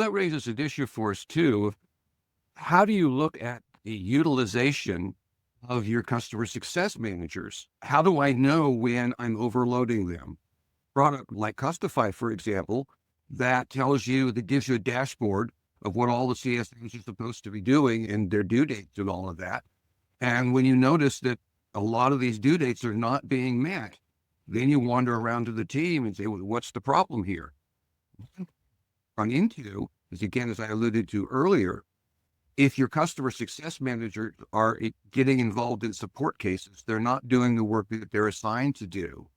That raises an issue for us too. How do you look at the utilization of your customer success managers? How do I know when I'm overloading them? Product like Custify, for example, that gives you a dashboard of what all the CSMs are supposed to be doing and their due dates and all of that. And when you notice that a lot of these due dates are not being met, then you wander around to the team and say, well, what's the problem here? Run into, as I alluded to earlier, if your customer success managers are getting involved in support cases, they're not doing the work that they're assigned to do.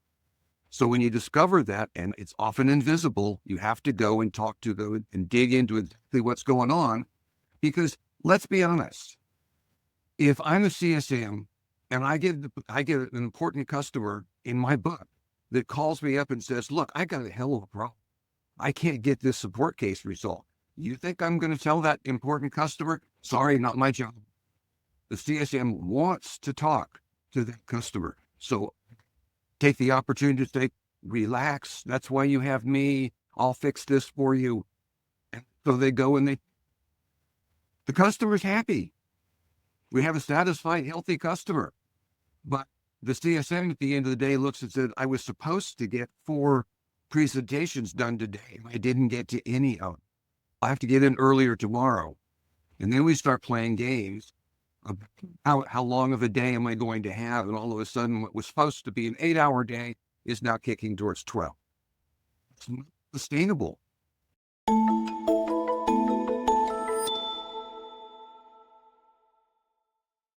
So when you discover that, and it's often invisible, you have to go and talk to them and dig into exactly what's going on. Because let's be honest, if I'm a CSM and I get an important customer in my book that calls me up and says, look, I got a hell of a problem. I can't get this support case resolved. You think I'm going to tell that important customer, sorry, not my job. The CSM wants to talk to that customer. So take the opportunity to say, relax. That's why you have me. I'll fix this for you. And so they go and the customer's happy. We have a satisfied, healthy customer. But the CSM at the end of the day looks and said, I was supposed to get 4 presentations done today. I didn't get to any of them. I have to get in earlier tomorrow. And then we start playing games. How long of a day am I going to have? And all of a sudden, what was supposed to be an 8-hour day is now kicking towards 12. It's not sustainable.